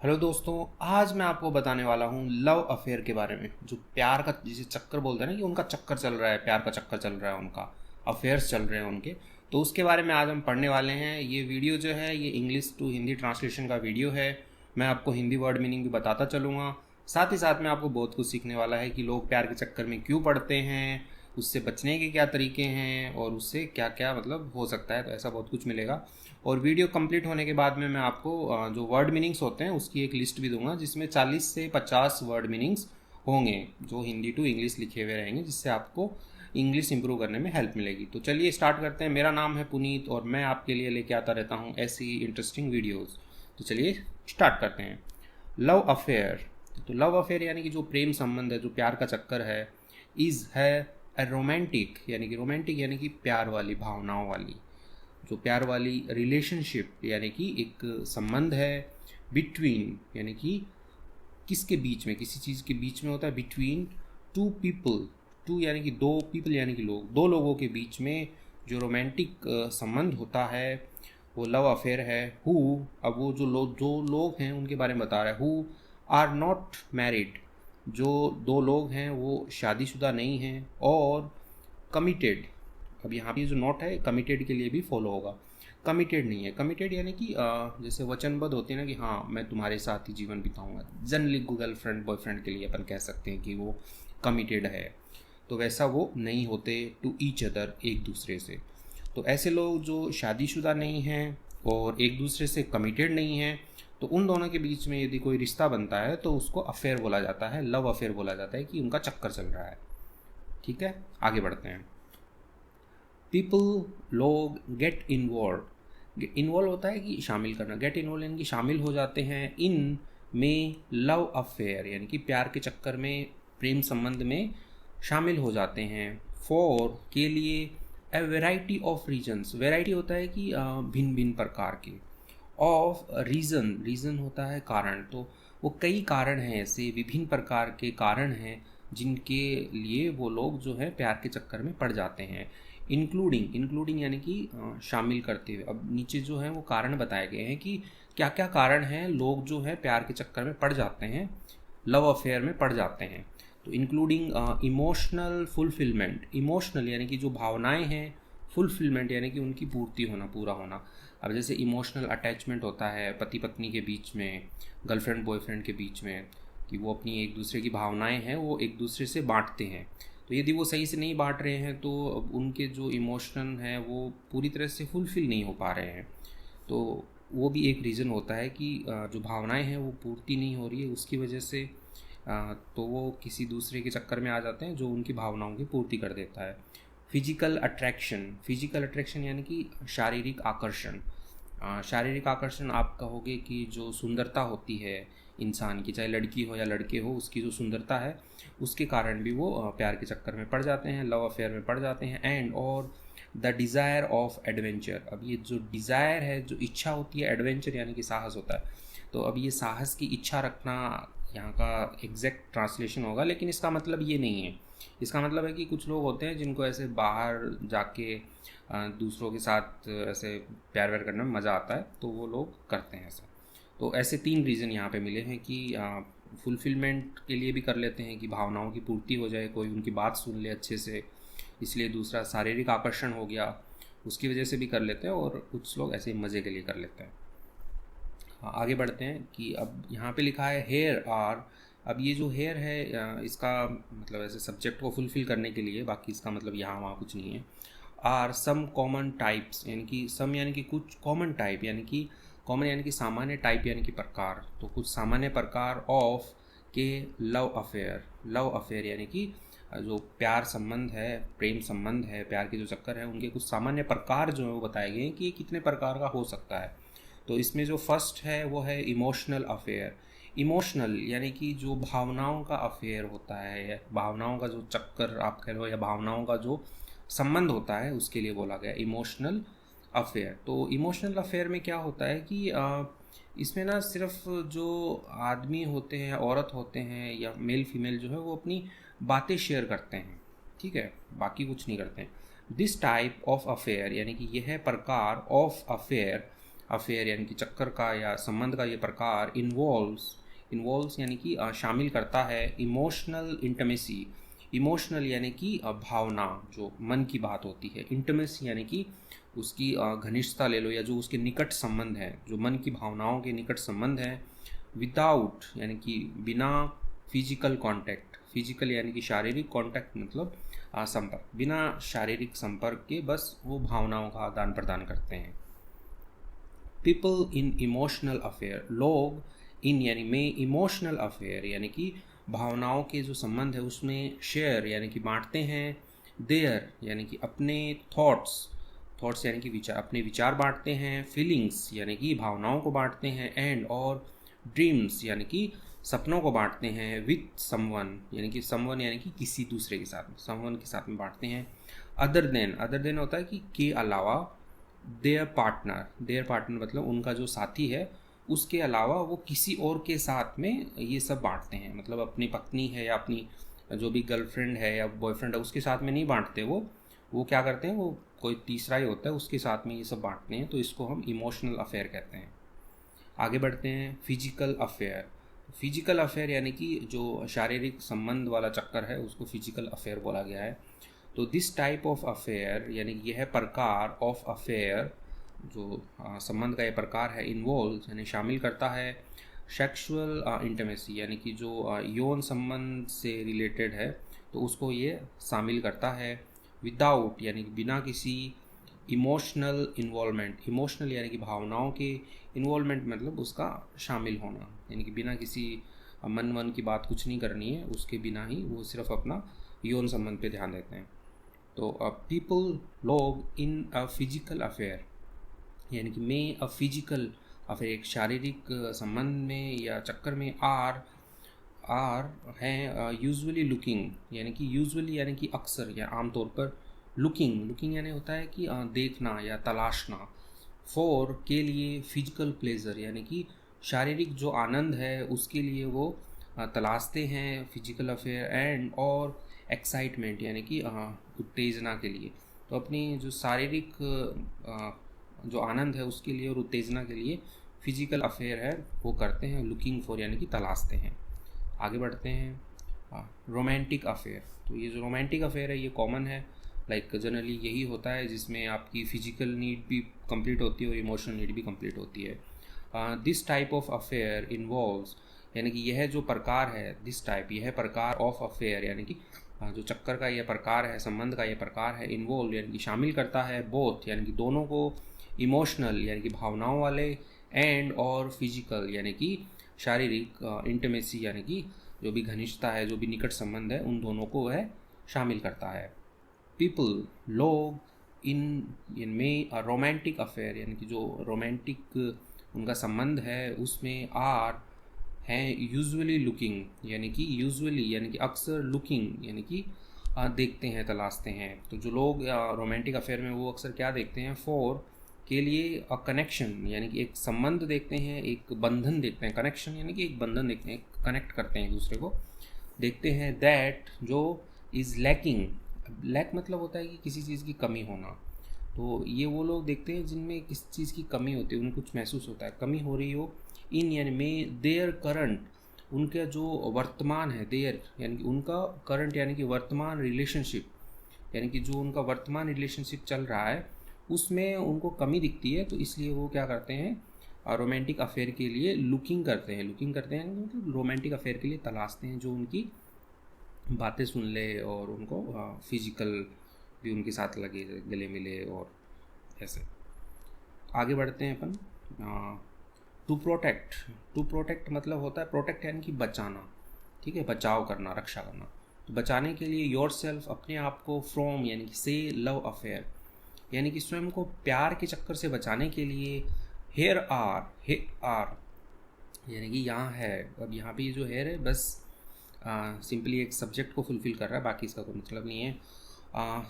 Hello दोस्तों, आज मैं आपको बताने वाला हूँ लव अफेयर के बारे में। जो प्यार का जिसे चक्कर बोलते हैं ना, कि उनका चक्कर चल रहा है, प्यार का चक्कर चल रहा है, उनका अफेयर्स चल रहे हैं उनके। तो उसके बारे में आज हम पढ़ने वाले हैं। ये वीडियो जो है ये इंग्लिश टू हिंदी ट्रांसलेशन का वीडियो है। मैं आपको हिंदी वर्ड मीनिंग भी बताता चलूँगा। साथ ही साथ में आपको बहुत कुछ सीखने वाला है कि लोग प्यार के चक्कर में क्यों पड़ते हैं, उससे बचने के क्या तरीके हैं और उससे क्या क्या मतलब हो सकता है। तो ऐसा बहुत कुछ मिलेगा। और वीडियो कंप्लीट होने के बाद में मैं आपको जो वर्ड मीनिंग्स होते हैं उसकी एक लिस्ट भी दूंगा, जिसमें 40 से 50 वर्ड मीनिंग्स होंगे जो हिंदी टू इंग्लिश लिखे हुए रहेंगे, जिससे आपको इंग्लिश इंप्रूव करने में हेल्प मिलेगी। तो चलिए स्टार्ट करते हैं। मेरा नाम है पुनीत और मैं आपके लिए लेके आता रहता हूँ ऐसी इंटरेस्टिंग वीडियोज़। तो चलिए स्टार्ट करते हैं। Love affair. तो लव अफेयर यानी कि जो प्रेम संबंध है, जो प्यार का चक्कर है, इज़ है ए रोमांटिक, यानी कि प्यार वाली, भावनाओं वाली, जो प्यार वाली रिलेशनशिप यानी कि एक संबंध है। बिटवीन यानी कि किसके बीच में, किसी चीज़ के बीच में होता है। बिटवीन टू पीपल, टू यानी कि दो, पीपल यानी कि लोग, दो लोगों के बीच में जो रोमांटिक संबंध होता है वो लव अफेयर है। हु, अब वो जो लोग हैं उनके बारे में बता रहा है। हु आर नॉट मैरिड, जो दो लोग हैं वो शादीशुदा नहीं हैं। और कमिटेड, अब यहाँ पे जो नोट है कमिटेड के लिए भी फॉलो होगा। कमिटेड नहीं है। कमिटेड यानी कि जैसे वचनबद्ध होते हैं ना, कि हाँ मैं तुम्हारे साथ ही जीवन बिताऊंगा। जनरली गर्लफ्रेंड बॉयफ्रेंड के लिए अपन कह सकते हैं कि वो कमिटेड है। तो वैसा वो नहीं होते टू ईच अदर, एक दूसरे से। तो ऐसे लोग जो शादीशुदा नहीं हैं और एक दूसरे से कमिटेड नहीं हैं, तो उन दोनों के बीच में यदि कोई रिश्ता बनता है तो उसको अफेयर बोला जाता है, लव अफेयर बोला जाता है, कि उनका चक्कर चल रहा है। ठीक है, आगे बढ़ते हैं। पीपल, लोग, गेट इन्वॉल्व। इन्वॉल्व होता है कि शामिल करना, गेट इन्वॉल्व यानी कि शामिल हो जाते हैं। इन में लव अफेयर यानी कि प्यार के चक्कर में, प्रेम संबंध में शामिल हो जाते हैं। फॉर के लिए, a variety of reasons, variety होता है कि भिन्न भिन्न प्रकार के। ऑफ रीज़न, रीज़न होता है कारण। तो वो कई कारण हैं, ऐसे विभिन्न प्रकार के कारण हैं जिनके लिए वो लोग जो है प्यार के चक्कर में पड़ जाते हैं। इंक्लूडिंग, इंक्लूडिंग यानी कि शामिल करते हुए। अब नीचे जो है वो कारण बताए गए हैं कि क्या क्या कारण हैं लोग जो है प्यार के चक्कर में पड़ जाते हैं, लव अफेयर में पड़ जाते हैं। तो इंक्लूडिंग इमोशनल फुलफिलमेंट, इमोशनल यानी कि जो भावनाएं हैं, फुलफिलमेंट यानी कि उनकी पूर्ति होना, पूरा होना। अब जैसे इमोशनल अटैचमेंट होता है पति पत्नी के बीच में, गर्लफ्रेंड बॉयफ्रेंड के बीच में, कि वो अपनी एक दूसरे की भावनाएं हैं वो एक दूसरे से बांटते हैं। तो यदि वो सही से नहीं बांट रहे हैं तो उनके जो इमोशन हैं वो पूरी तरह से फुलफ़िल नहीं हो पा रहे हैं। तो वो भी एक रीज़न होता है कि जो भावनाएं हैं वो पूर्ति नहीं हो रही है, उसकी वजह से तो वो किसी दूसरे के चक्कर में आ जाते हैं जो उनकी भावनाओं की पूर्ति कर देता है। फिजिकल अट्रैक्शन, फिजिकल अट्रैक्शन यानी कि शारीरिक आकर्षण। शारीरिक आकर्षण आप कहोगे कि जो सुंदरता होती है इंसान की, चाहे लड़की हो या लड़के हो, उसकी जो सुंदरता है उसके कारण भी वो प्यार के चक्कर में पड़ जाते हैं, लव अफेयर में पड़ जाते हैं। एंड और द डिज़ायर ऑफ एडवेंचर, अब ये जो डिज़ायर है, जो इच्छा होती है, एडवेंचर यानी कि साहस होता है। तो अब ये साहस की इच्छा रखना यहाँ का एग्जैक्ट ट्रांसलेशन होगा, लेकिन इसका मतलब ये नहीं है। इसका मतलब है कि कुछ लोग होते हैं जिनको ऐसे बाहर जाके दूसरों के साथ ऐसे प्यार व्यार करने में मज़ा आता है, तो वो लोग करते हैं ऐसा। तो ऐसे 3 रीज़न यहाँ पे मिले हैं कि फुलफिलमेंट के लिए भी कर लेते हैं कि भावनाओं की पूर्ति हो जाए, कोई उनकी बात सुन ले अच्छे से, इसलिए। दूसरा शारीरिक आकर्षण हो गया, उसकी वजह से भी कर लेते हैं। और कुछ लोग ऐसे मज़े के लिए कर लेते हैं। हाँ, आगे बढ़ते हैं कि अब यहाँ पे लिखा है हेयर आर। अब ये जो हेयर है इसका मतलब ऐसे सब्जेक्ट को फुलफ़िल करने के लिए, बाकी इसका मतलब यहाँ वहाँ कुछ नहीं है। आर सम कॉमन टाइप्स, यानी कि सम यानी कि कुछ, कॉमन टाइप यानी कि कॉमन यानी कि सामान्य, टाइप यानी कि प्रकार। तो कुछ सामान्य प्रकार ऑफ के लव अफेयर, लव अफेयर यानी कि जो प्यार संबंध है, प्रेम संबंध है, प्यार के जो चक्कर है, उनके कुछ सामान्य प्रकार जो है वो बताए गए हैं कि ये कितने प्रकार का हो सकता है। तो इसमें जो फर्स्ट है वो है इमोशनल अफेयर। इमोशनल यानी कि जो भावनाओं का अफेयर होता है, या भावनाओं का जो चक्कर आप कह लो, या भावनाओं का जो संबंध होता है, उसके लिए बोला गया इमोशनल अफेयर। तो इमोशनल अफेयर में क्या होता है कि इसमें ना सिर्फ जो आदमी होते हैं, औरत होते हैं, या मेल फीमेल जो है वो अपनी बातें शेयर करते हैं, ठीक है, बाकी कुछ नहीं करते हैं। दिस टाइप ऑफ अफेयर यानी कि यह है प्रकार ऑफ अफेयर। अफेयर यानी कि चक्कर का या संबंध का ये प्रकार इन्वॉल्व्स यानी कि शामिल करता है इमोशनल इंटीमेसी। इमोशनल यानी कि भावना, जो मन की बात होती है। इंटीमेसी यानी कि उसकी घनिष्ठता ले लो, या जो उसके निकट संबंध है, जो मन की भावनाओं के निकट संबंध है। विदाउट यानी कि बिना फिजिकल कांटेक्ट, फिजिकल यानी कि शारीरिक कांटेक्ट मतलब संपर्क, बिना शारीरिक संपर्क के बस वो भावनाओं का आदान प्रदान करते हैं। पीपल इन इमोशनल अफेयर, लोग इन यानी में इमोशनल अफेयर यानी कि भावनाओं के जो संबंध है उसमें शेयर यानी कि बांटते हैं। देयर यानी कि अपने थॉट्स यानी कि विचार, अपने विचार बांटते हैं। फीलिंग्स यानी कि भावनाओं को बांटते हैं। एंड और ड्रीम्स यानी कि सपनों को बांटते हैं। विथ समवन यानी कि किसी दूसरे के साथ, समवन के साथ में बांटते हैं। अदर देन होता है कि के अलावा। देयर पार्टनर मतलब उनका जो साथी है उसके अलावा वो किसी और के साथ में ये सब बांटते हैं। मतलब अपनी पत्नी है या अपनी जो भी गर्लफ्रेंड है या बॉयफ्रेंड है उसके साथ में नहीं बांटते। वो क्या करते हैं, वो कोई तीसरा ही होता है उसके साथ में ये सब बांटते हैं। तो इसको हम इमोशनल अफेयर कहते हैं। आगे बढ़ते हैं फिजिकल अफेयर यानी कि जो शारीरिक संबंध वाला चक्कर है उसको फिजिकल अफेयर बोला गया है। तो दिस टाइप ऑफ अफेयर यानी कि यह प्रकार ऑफ अफेयर, जो संबंध का ये प्रकार है, इन्वॉल्व यानी शामिल करता है सेक्सुअल इंटीमेसी यानी कि जो यौन संबंध से रिलेटेड है तो उसको ये शामिल करता है। विदाउट यानी कि बिना किसी इमोशनल इन्वॉल्वमेंट, इमोशनल यानी कि भावनाओं के इन्वॉल्वमेंट मतलब उसका शामिल होना, यानी कि बिना किसी मन की बात कुछ नहीं करनी है, उसके बिना ही वो सिर्फ अपना यौन संबंध पे ध्यान देते हैं। तो पीपल, लोग इन अ फिजिकल अफेयर यानी कि में अ फिजिकल अफेयर, एक शारीरिक संबंध में या चक्कर में आर हैं यूजुअली लुकिंग यानी कि अक्सर या आमतौर पर लुकिंग यानी होता है कि देखना या तलाशना। फॉर के लिए, फिजिकल प्लेजर यानी कि शारीरिक जो आनंद है उसके लिए वो तलाशते हैं फिजिकल अफेयर। एंड और एक्साइटमेंट यानी कि उत्तेजना के लिए, तो अपनी जो शारीरिक जो आनंद है उसके लिए और उत्तेजना के लिए फिजिकल अफेयर है वो करते हैं। लुकिंग फॉर यानी कि तलाशते हैं। आगे बढ़ते हैं रोमांटिक अफेयर। तो ये जो रोमांटिक अफेयर है ये कॉमन है, लाइक जनरली यही होता है जिसमें आपकी फिजिकल नीड भी कंप्लीट होती है और इमोशनल नीड भी कंप्लीट होती है। This type of affair involves यानी कि यह जो प्रकार है, यह प्रकार ऑफ अफेयर यानी कि जो चक्कर का यह प्रकार है, संबंध का यह प्रकार है, इन्वॉल्व यानी कि शामिल करता है बोथ यानी कि दोनों को, इमोशनल यानी कि भावनाओं वाले, एंड और फिजिकल यानी कि शारीरिक, इंटीमेसी यानी कि जो भी घनिष्ठता है, जो भी निकट संबंध है, उन दोनों को वह शामिल करता है। पीपल, लोग इनमें रोमांटिक अफेयर यानी कि जो रोमांटिक उनका संबंध है उसमें आर हैं यूजुअली लुकिंग यानी कि अक्सर लुकिंग यानी कि देखते हैं, तलाशते हैं। तो जो लोग रोमांटिक अफेयर में वो अक्सर क्या देखते हैं, फॉर के लिए अ कनेक्शन यानी कि एक संबंध देखते हैं, एक बंधन देखते हैं। कनेक्शन यानी कि एक बंधन देखते हैं, कनेक्ट करते हैं एक दूसरे को, देखते हैं। दैट जो इज़ लैकिंग, लैक मतलब होता है कि किसी चीज़ की कमी होना। तो ये वो लोग देखते हैं जिनमें किस चीज़ की कमी होती है, उन्हें कुछ महसूस होता है, कमी हो रही हो। इन यानी में देयर करंट, उनका जो वर्तमान है, देयर यानी कि उनका, करंट यानी कि वर्तमान रिलेशनशिप यानी कि जो उनका वर्तमान रिलेशनशिप चल रहा है उसमें उनको कमी दिखती है। तो इसलिए वो क्या करते हैं, रोमांटिक अफेयर के लिए लुकिंग करते हैं मतलब रोमांटिक अफेयर के लिए तलाशते हैं जो उनकी बातें सुन ले और उनको फिजिकल भी उनके साथ लगे, गले मिले और ऐसे। आगे बढ़ते हैं अपन। टू प्रोटेक्ट मतलब होता है, प्रोटेक्ट यानी कि बचाना, ठीक है, बचाव करना, रक्षा करना। तो बचाने के लिए योर सेल्फ, अपने आप को, फ्रॉम यानी कि से लव अफेयर यानी कि स्वयं को प्यार के चक्कर से बचाने के लिए। हेयर आर यानी कि यहाँ है, अब यहाँ पे जो हेयर है बस सिंपली एक सब्जेक्ट को फुलफिल कर रहा है, बाकी इसका कोई मतलब नहीं है।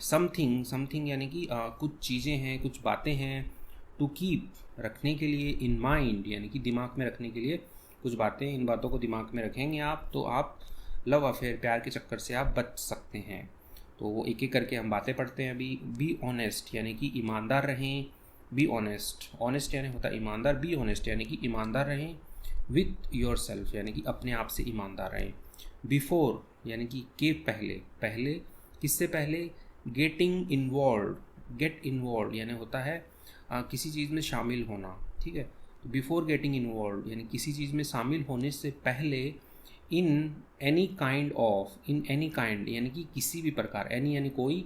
समथिंग यानी कि कुछ चीज़ें हैं, कुछ बातें हैं। टू कीप रखने के लिए, इन माइंड यानी कि दिमाग में रखने के लिए कुछ बातें, इन बातों को दिमाग में रखेंगे आप तो आप लव अफेयर, प्यार के चक्कर से आप बच सकते हैं। तो वो एक एक करके हम बातें पढ़ते हैं अभी। बी ऑनेस्ट यानी कि ईमानदार रहें। बी ऑनेस्ट, ऑनेस्ट यानी होता है ईमानदार, बी ऑनेस्ट यानी कि ईमानदार रहें, विथ योर सेल्फ यानी कि अपने आप से ईमानदार रहें, बिफोर यानी कि के पहले, पहले किससे पहले, गेटिंग इन्वॉल्व, गेट इन्वॉल्व यानी होता है किसी चीज़ में शामिल होना, ठीक है। तो बिफोर गेटिंग इन्वॉल्व यानी किसी चीज़ में शामिल होने से पहले, in any kind of, in any kind यानी कि किसी भी प्रकार, एनी यानी कोई,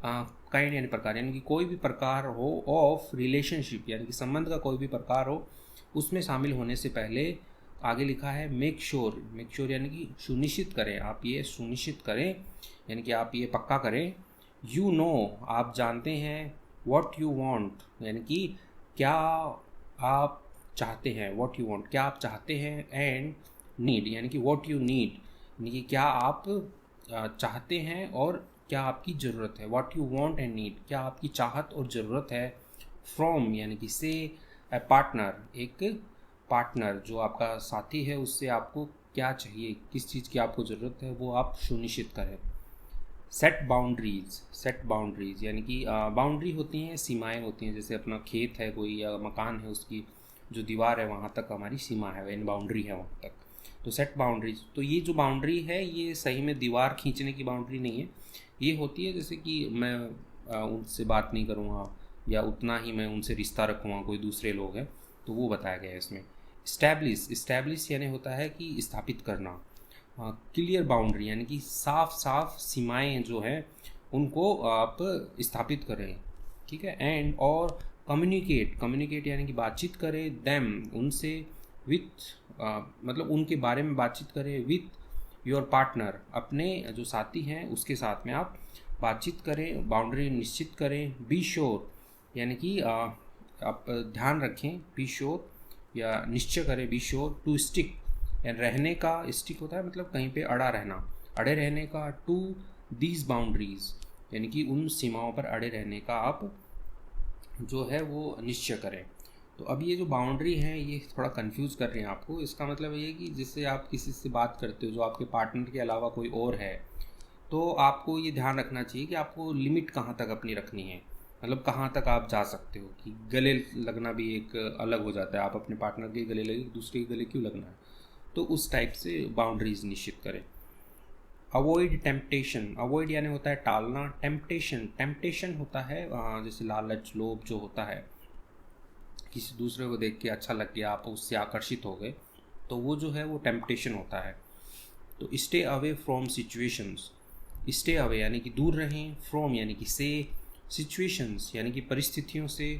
काइंड यानी प्रकार यानी कि कोई भी प्रकार हो, ऑफ रिलेशनशिप यानी कि संबंध का कोई भी प्रकार हो, उसमें शामिल होने से पहले आगे लिखा है मेक श्योर, मेक श्योर यानी कि सुनिश्चित करें, आप ये सुनिश्चित करें यानी कि आप ये पक्का करें, यू नो आप जानते हैं, व्हाट यू वांट यानी कि क्या आप चाहते हैं, व्हाट यू वांट क्या आप चाहते हैं, एंड नीड यानी कि व्हाट यू नीड यानी कि क्या आप चाहते हैं और क्या आपकी ज़रूरत है, what you want and need क्या आपकी चाहत और ज़रूरत है, फ्रॉम यानी कि से, ए पार्टनर एक पार्टनर जो आपका साथी है उससे आपको क्या चाहिए, किस चीज़ की आपको ज़रूरत है वो आप सुनिश्चित करें। सेट बाउंड्रीज, सेट बाउंड्रीज यानी कि बाउंड्री होती हैं, सीमाएं होती हैं, जैसे अपना खेत है कोई या मकान है, उसकी जो दीवार है वहाँ तक हमारी सीमा है, यानी बाउंड्री है वहाँ तक। तो सेट बाउंड्रीज, तो ये जो बाउंड्री है ये सही में दीवार खींचने की बाउंड्री नहीं है, ये होती है जैसे कि मैं उनसे बात नहीं करूँगा या उतना ही मैं उनसे रिश्ता रखूँगा, कोई दूसरे लोग हैं, तो वो बताया गया है इसमें। इस्टेब्लिश, इस्टेब्लिश यानी होता है कि स्थापित करना, क्लियर बाउंड्री यानी कि साफ साफ सीमाएं जो हैं उनको आप स्थापित करें, ठीक है। एंड और कम्युनिकेट, कम्युनिकेट यानी कि बातचीत करें, देम उनसे, विथ मतलब उनके बारे में बातचीत करें, विथ योर पार्टनर अपने जो साथी हैं उसके साथ में आप बातचीत करें, बाउंड्री निश्चित करें। बी श्योर यानी कि आप ध्यान रखें, बी श्योर या निश्चय करें, बी श्योर टू स्टिक रहने का, स्टिक होता है मतलब कहीं पे अड़ा रहना, अड़े रहने का, टू दीज बाउंड्रीज यानी कि उन सीमाओं पर अड़े रहने का आप जो है वो निश्चय करें। तो अब ये जो बाउंड्री है ये थोड़ा कंफ्यूज कर रही हैं आपको, इसका मतलब ये है कि जिससे आप किसी से बात करते हो जो आपके पार्टनर के अलावा कोई और है, तो आपको ये ध्यान रखना चाहिए कि आपको लिमिट कहाँ तक अपनी रखनी है, मतलब कहाँ तक आप जा सकते हो, कि गले लगना भी एक अलग हो जाता है, आप अपने पार्टनर के गले लगे, दूसरे के गले क्यों लगना है, तो उस टाइप से बाउंड्रीज निश्चित करें। अवॉइड टेम्पटेशन, अवॉइड यानी होता है टालना, टेम्पटेशन, टेम्पटेशन होता है जैसे लालच, लोभ जो होता है, किसी दूसरे को देख के अच्छा लग गया, आप उससे आकर्षित हो गए, तो वो जो है वो टेम्पटेशन होता है। तो stay away from situations, stay away यानी कि दूर रहें, फ्रॉम यानी कि से, सिचुएशंस यानी कि परिस्थितियों से,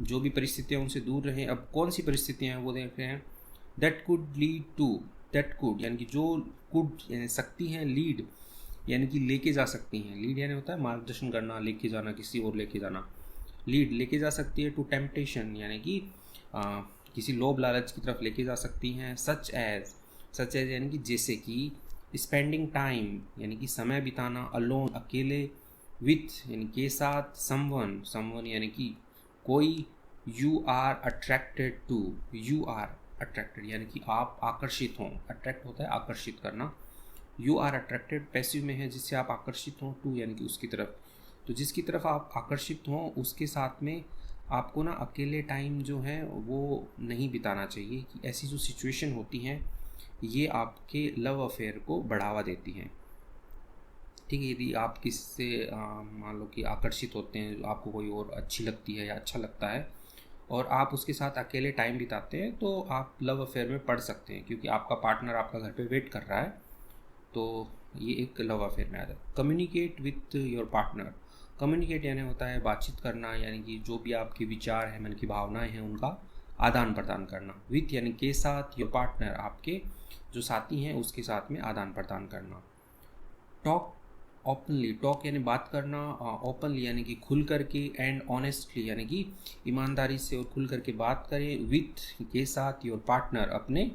जो भी परिस्थितियाँ उनसे दूर रहें। अब कौन सी परिस्थितियाँ हैं वो देख रहे हैं, that could lead to, that could यानी कि जो, कुड यानी सकती हैं, लीड यानी कि लेके जा सकती हैं, लीड यानी होता है मार्गदर्शन करना, लेके जाना, किसी और लेके जाना, लीड लेके जा सकती है, टू टेम्पटेशन यानी कि किसी लोभ लालच की तरफ लेके जा सकती हैं, सच एज, सच एज यानी कि जैसे कि, स्पेंडिंग टाइम यानी कि समय बिताना, अलोन अकेले, विथ यानी के साथ, समवन, समवन यानी कि कोई, you are attracted to, you are attracted यानी कि आप आकर्षित हों, अट्रैक्ट होता है आकर्षित करना, यू आर अट्रैक्टेड पैसिव में है जिससे आप आकर्षित हों, टू यानी कि उसकी तरफ, तो जिसकी तरफ आप आकर्षित हों उसके साथ में आपको ना अकेले टाइम जो है वो नहीं बिताना चाहिए, कि ऐसी जो सिचुएशन होती हैं ये आपके लव अफेयर को बढ़ावा देती हैं, ठीक है। यदि आप किससे मान लो कि आकर्षित होते हैं, आपको कोई और अच्छी लगती है या अच्छा लगता है और आप उसके साथ अकेले टाइम बिताते हैं, तो आप लव अफेयर में पड़ सकते हैं, क्योंकि आपका पार्टनर आपका घर पे वेट कर रहा है, तो ये एक लव अफेयर में आ जाता है। Communicate with your partner, communicate यानी होता है बातचीत करना, यानी कि जो भी आपके विचार हैं, मन की भावनाएं हैं, उनका आदान प्रदान करना, विथ यानी के साथ, योर पार्टनर आपके जो साथी हैं उसके साथ में आदान प्रदान करना। टॉक ओपनली, टॉक यानी बात करना, ओपनली यानी कि खुल करके, एंड ऑनेस्टली यानी कि ईमानदारी से और खुल करके बात करें, विथ के साथ, योर पार्टनर अपने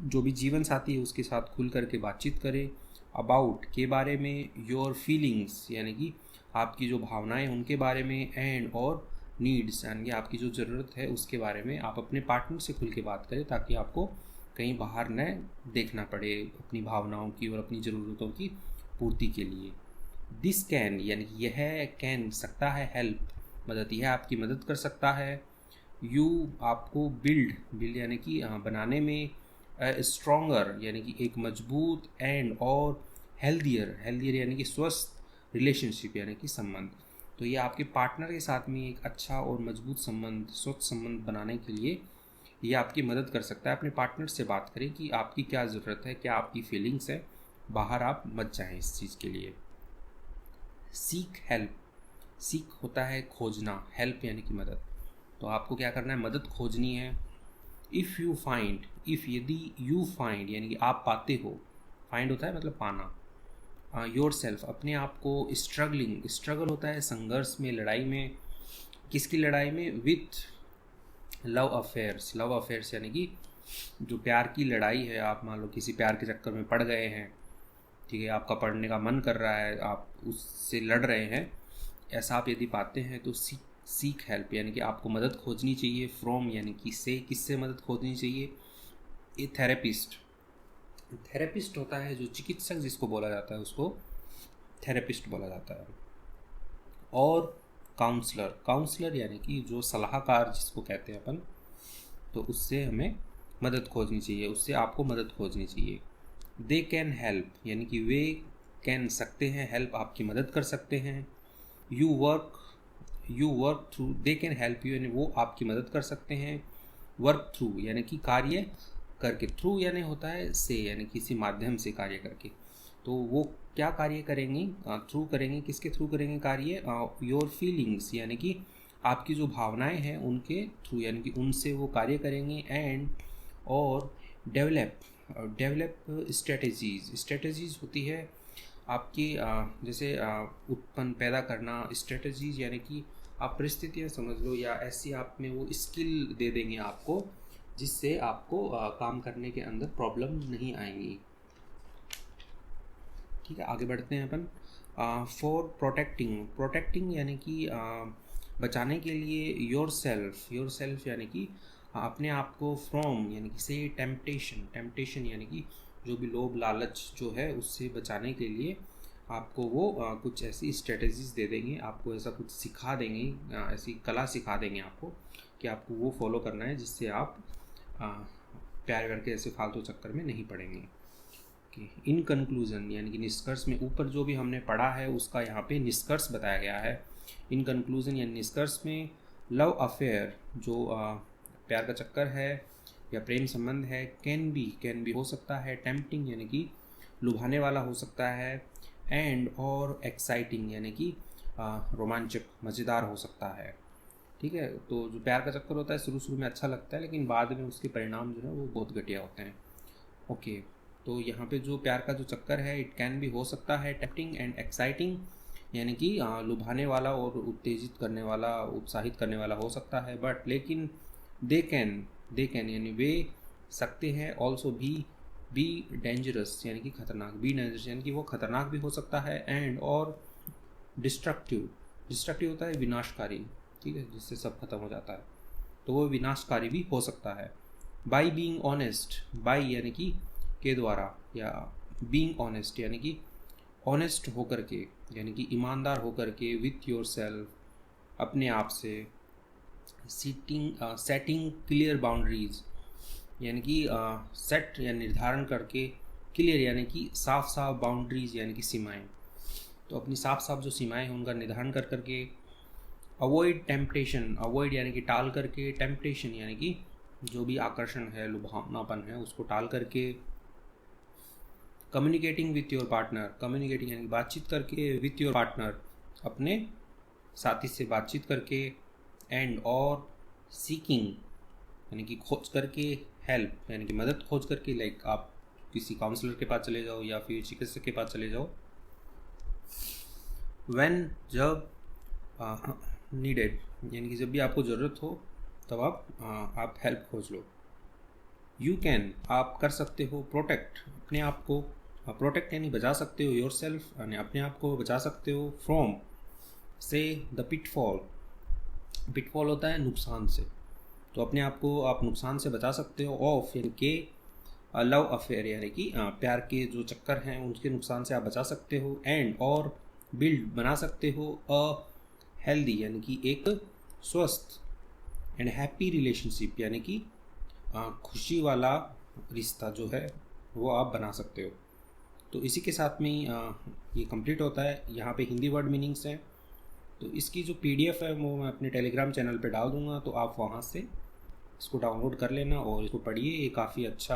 जो भी जीवन साथी है उसके साथ खुल करके बातचीत करें, अबाउट के बारे में, योर फीलिंग्स यानी कि आपकी जो भावनाएं उनके बारे में, एंड और नीड्स यानी कि आपकी जो ज़रूरत है उसके बारे में आप अपने पार्टनर से खुल के बात करें, ताकि आपको कहीं बाहर न देखना पड़े अपनी भावनाओं की और अपनी ज़रूरतों की पूर्ति के लिए। दिस कैन यानी कि यह कैन सकता है, हेल्प मदद, यह आपकी मदद कर सकता है। यू आपको बिल्ड यानी कि बनाने में, स्ट्रॉन्गर यानी कि एक मजबूत, एंड और हेल्दियर यानी कि स्वस्थ रिलेशनशिप यानी कि संबंध। तो ये आपके पार्टनर के साथ में एक अच्छा और मजबूत संबंध, स्वस्थ संबंध बनाने के लिए ये आपकी मदद कर सकता है। अपने पार्टनर से बात करें कि आपकी क्या ज़रूरत है, क्या आपकी फीलिंग्स है, बाहर आप मत जाएं इस चीज़ के लिए। सीक हेल्प, सीक होता है खोजना, हेल्प यानी कि मदद। तो आपको क्या करना है, मदद खोजनी है। इफ़ यू फाइंड, यदि यू फाइंड यानी कि आप पाते हो, फाइंड होता है मतलब पाना, योर सेल्फ अपने आप को, स्ट्रगल होता है संघर्ष में, लड़ाई में। किसकी लड़ाई में, विथ लव अफेयर्स यानी कि जो प्यार की लड़ाई है। आप मान लो किसी प्यार के चक्कर में पड़ गए हैं, ठीक है, आपका पढ़ने का मन कर रहा है, आप उससे लड़ रहे हैं, ऐसा आप यदि पाते हैं तो सीक हेल्प यानी कि आपको मदद खोजनी चाहिए। फ्रॉम यानी कि से, किससे मदद खोजनी चाहिए, ए थेरेपिस्ट होता है जो चिकित्सक जिसको बोला जाता है, उसको थेरेपिस्ट बोला जाता है। और काउंसलर यानी कि जो सलाहकार जिसको कहते हैं अपन, तो उससे हमें मदद खोजनी चाहिए, उससे आपको मदद खोजनी चाहिए। दे कैन हेल्प यानी कि वे कैन सकते हैं, हेल्प आपकी मदद कर सकते हैं। You work through, they can help you यानी वो आपकी मदद कर सकते हैं। वर्क थ्रू यानी कि कार्य करके, थ्रू यानी होता है से यानी किसी माध्यम से कार्य करके। तो वो क्या कार्य करेंगे, थ्रू करेंगे, किसके थ्रू करेंगे कार्य, योर फीलिंग्स यानी कि आपकी जो भावनाएं हैं उनके थ्रू यानी कि उनसे वो कार्य करेंगे। एंड और डेवलप स्ट्रेटजीज होती है आपकी, जैसे उत्पन्न पैदा करना। स्ट्रेटजीज यानी कि आप परिस्थितियाँ समझ लो, या ऐसी आप में वो स्किल दे देंगे आपको जिससे आपको काम करने के अंदर प्रॉब्लम नहीं आएंगी। ठीक है, आगे बढ़ते हैं अपन। फॉर प्रोटेक्टिंग यानी कि बचाने के लिए। योर सेल्फ यानी कि अपने आप को। फ्रॉम यानी कि से, टेम्पटेशन यानी कि जो भी लोभ लालच जो है उससे बचाने के लिए आपको वो कुछ ऐसी स्ट्रेटजीज दे देंगे, आपको ऐसा कुछ सिखा देंगे, ऐसी कला सिखा देंगे आपको कि आपको वो फॉलो करना है, जिससे आप प्यार करके ऐसे फालतू चक्कर में नहीं पड़ेंगे। इन कंक्लूजन यानी कि निष्कर्ष में, ऊपर जो भी हमने पढ़ा है उसका यहाँ पे निष्कर्ष बताया गया है। इन कंक्लूजन यानी निष्कर्ष में, लव अफेयर जो प्यार का चक्कर है या प्रेम संबंध है, कैन बी हो सकता है, टेम्पटिंग यानी कि लुभाने वाला हो सकता है, एंड और एक्साइटिंग यानी कि रोमांचक मज़ेदार हो सकता है। ठीक है, तो जो प्यार का चक्कर होता है शुरू में अच्छा लगता है, लेकिन बाद में उसके परिणाम जो है वो बहुत घटिया होते हैं। ओके, तो यहाँ पे जो प्यार का जो चक्कर है, इट कैन भी हो सकता है टेम्पटिंग एंड एक्साइटिंग यानी कि लुभाने वाला और उत्तेजित करने वाला, उत्साहित करने वाला हो सकता है, बट लेकिन दे कैन यानी वे सकते हैं, ऑल्सो बी डेंजरस यानी कि खतरनाक, बी डेंजरस यानी कि वो खतरनाक भी हो सकता है, एंड और डिस्ट्रक्टिव होता है विनाशकारी, ठीक है, जिससे सब खत्म हो जाता है, तो वो विनाशकारी भी हो सकता है। बाई बीइंग ऑनेस्ट, बाई यानी कि के द्वारा, या बीइंग ऑनेस्ट यानी कि ऑनेस्ट होकर के यानी कि ईमानदार होकर के, विथ योर सेल्फ अपने आप से, सेटिंग क्लियर बाउंड्रीज यानी कि सेट या निर्धारण करके, क्लियर यानी कि साफ बाउंड्रीज यानी कि सीमाएं, तो अपनी साफ जो सीमाएं हैं उनका निर्धारण कर करके। अवॉइड टेम्पटेशन, अवॉइड यानी कि टाल करके, टेम्पटेशन यानी कि जो भी आकर्षण है, लुभावनापन है, उसको टाल करके। Communicating with your partner, communicating यानी बातचीत करके, विथ योर पार्टनर अपने साथी से बातचीत करके। एंड और सीकिंग यानी कि खोज करके, हेल्प यानी कि मदद खोज करके, लाइक आप किसी काउंसलर के पास चले जाओ या फिर चिकित्सक के पास चले जाओ। व्हेन जब नीडेड यानी कि जब भी आपको ज़रूरत हो तब आप हेल्प खोज लो। यू कैन आप कर सकते हो, प्रोटेक्ट अपने आप को, प्रोटेक्ट यानी बचा सकते हो, योर सेल्फ यानी अपने आप को बचा सकते हो। फ्रॉम से, द पिटफॉल होता है नुकसान से, तो अपने आप को आप नुकसान से बचा सकते हो। ऑफ यानी के लव अफेयर यानी कि प्यार के जो चक्कर हैं उनके नुकसान से आप बचा सकते हो। एंड और बिल्ड बना सकते हो, अ हेल्दी यानी कि एक स्वस्थ एंड हैप्पी रिलेशनशिप यानी कि खुशी वाला रिश्ता जो है वो आप बना सकते हो। तो इसी के साथ में ही ये कंप्लीट होता है। यहाँ पे हिंदी वर्ड मीनिंग्स हैं, तो इसकी जो पीडीएफ है वो मैं अपने टेलीग्राम चैनल पे डाल दूँगा, तो आप वहाँ से इसको डाउनलोड कर लेना और इसको पढ़िए। ये काफ़ी अच्छा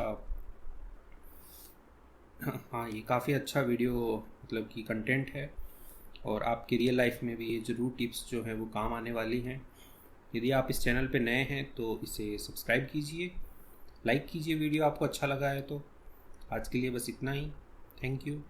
हाँ, ये काफ़ी अच्छा वीडियो मतलब कि कंटेंट है, और आपकी रियल लाइफ में भी ये ज़रूर टिप्स जो हैं वो काम आने वाली हैं। यदि आप इस चैनल पे नए हैं तो इसे सब्सक्राइब कीजिए, लाइक कीजिए वीडियो आपको अच्छा लगा है तो। आज के लिए बस इतना ही। Thank you.